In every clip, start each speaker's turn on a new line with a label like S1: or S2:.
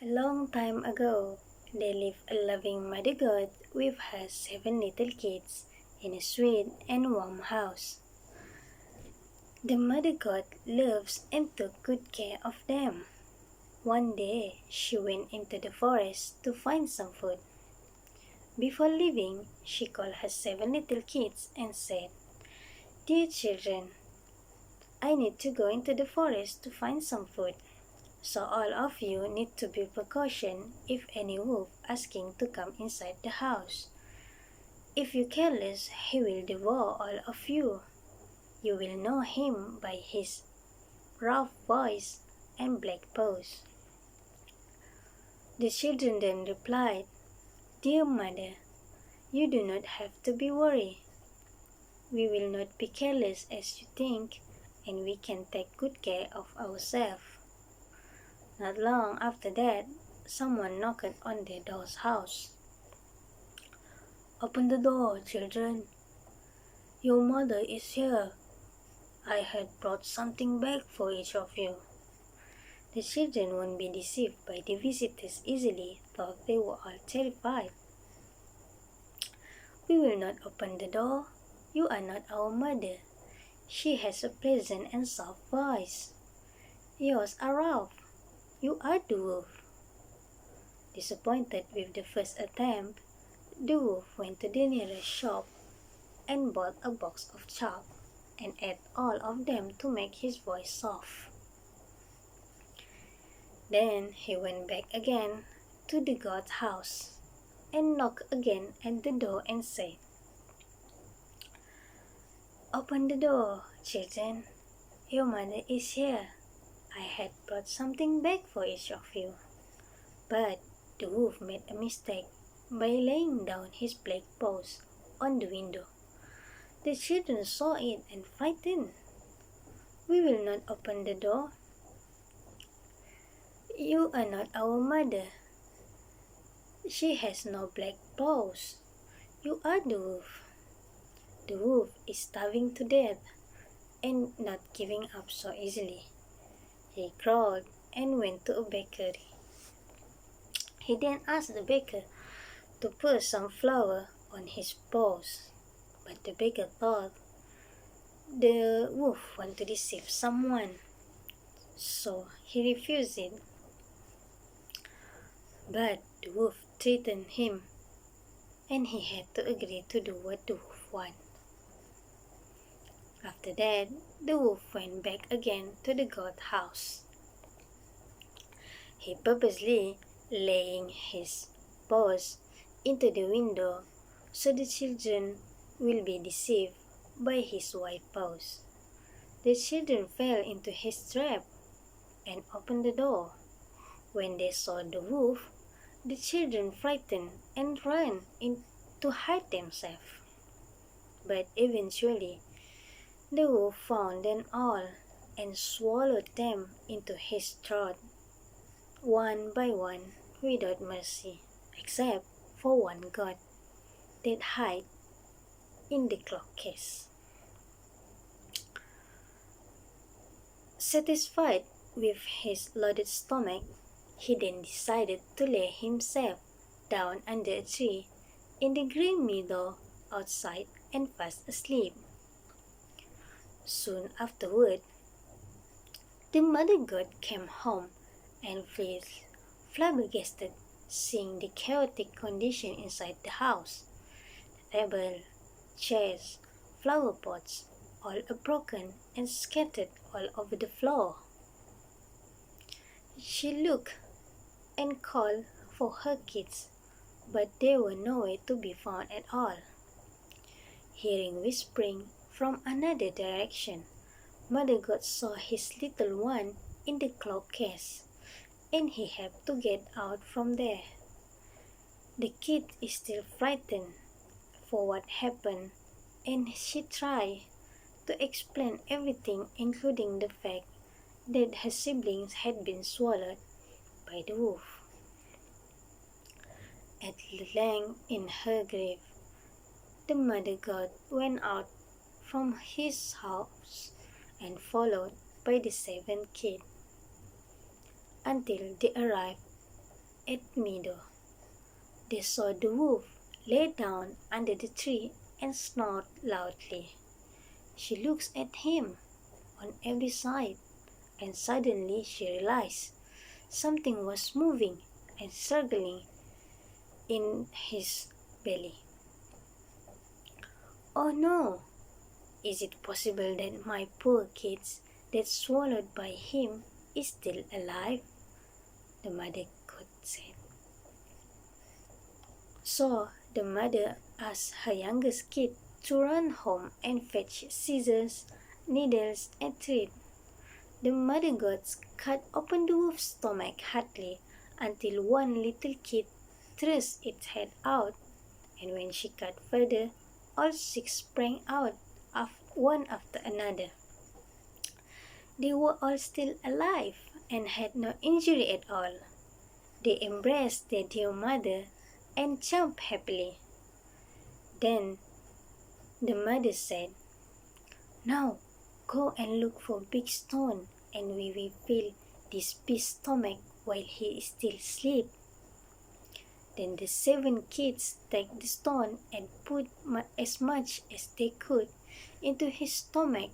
S1: A long time ago, there lived a loving mother goat with her 7 little kids in a sweet and warm house. The mother goat loves and took good care of them. One day, she went into the forest to find some food. Before leaving, she called her 7 little kids and said, "Dear children, I need to go into the forest to find some food. So all of you need to be precaution if any wolf asking to come inside the house. If you careless, he will devour all of you. You will know him by his rough voice and black paws." The children then replied, "Dear mother, you do not have to be worried. We will not be careless as you think, and we can take good care of ourselves." Not long after that, someone knocked on their door's house. "Open the door, children. Your mother is here. I had brought something back for each of you." The children won't be deceived by the visitors easily, thought they were all terrified. "We will not open the door. You are not our mother. She has a pleasant and soft voice. Yours are rough. You are the wolf." Disappointed with the first attempt, the wolf went to the nearest shop and bought a box of chalk and ate all of them to make his voice soft. Then he went back again to the goat's house and knocked again at the door and said, "Open the door, children. Your mother is here. I had brought something back for each of you." But the wolf made a mistake by laying down his black paws on the window. The children saw it and frightened. "We will not open the door. You are not our mother. She has no black paws. You are the wolf. The wolf is starving to death and not giving up so easily." He crawled and went to a bakery. He then asked the baker to put some flour on his paws, but the baker thought the wolf wanted to deceive someone, so he refused it. But the wolf threatened him, and he had to agree to do what the wolf wanted. After that, the wolf went back again to the goat house. He purposely laying his paws into the window so the children will be deceived by his white paws. The children fell into his trap and opened the door. When they saw the wolf, the children frightened and ran in to hide themselves. But eventually, the wolf found them all and swallowed them into his throat, one by one, without mercy, except for one goat that hid in the clock case. Satisfied with his loaded stomach, he then decided to lay himself down under a tree in the green meadow outside and fast asleep. Soon afterward, the mother goat came home and felt flabbergasted seeing the chaotic condition inside the house. The table, chairs, flower pots, all are broken and scattered all over the floor. She looked and called for her kids, but they were nowhere to be found at all. Hearing whispering from another direction, Mother Goat saw his little one in the clock case, and he had to get out from there. The kid is still frightened for what happened, and she tried to explain everything, including the fact that her siblings had been swallowed by the wolf. At length, in her grief, the mother goat went out from his house and followed by the 7 kids until they arrived at meadow. They saw the wolf lay down under the tree and snort loudly. She looks at him on every side, and suddenly she realized something was moving and circling in his belly. Oh no! Is it possible that my poor kids that swallowed by him is still alive? The mother goat said. So the mother asked her youngest kid to run home and fetch scissors, needles, and thread. The mother goats cut open the wolf's stomach hardly until one little kid thrust its head out, and when she cut further, all six sprang out, one after another. They were all still alive and had no injury at all. They embraced their dear mother and jumped happily. Then the mother said, "Now go and look for big stone, and we will fill this beast's stomach while he is still asleep." Then the seven kids took the stone and put as much as they could into his stomach,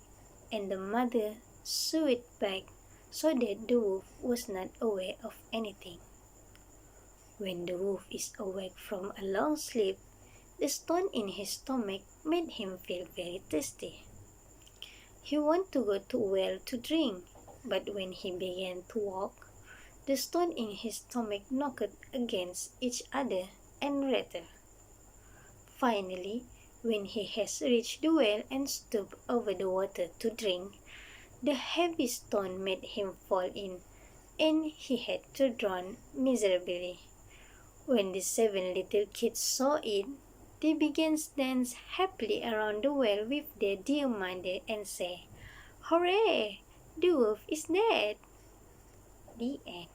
S1: and the mother sewed it back so that the wolf was not aware of anything. When the wolf is awake from a long sleep, the stone in his stomach made him feel very thirsty. He wanted to go to a well to drink, but when he began to walk, the stone in his stomach knocked against each other and rattled. Finally, when he has reached the well and stooped over the water to drink, the heavy stone made him fall in, and he had to drown miserably. When the seven little kids saw it, they began to dance happily around the well with their dear mother and say, "Hooray! The wolf is dead!" The end.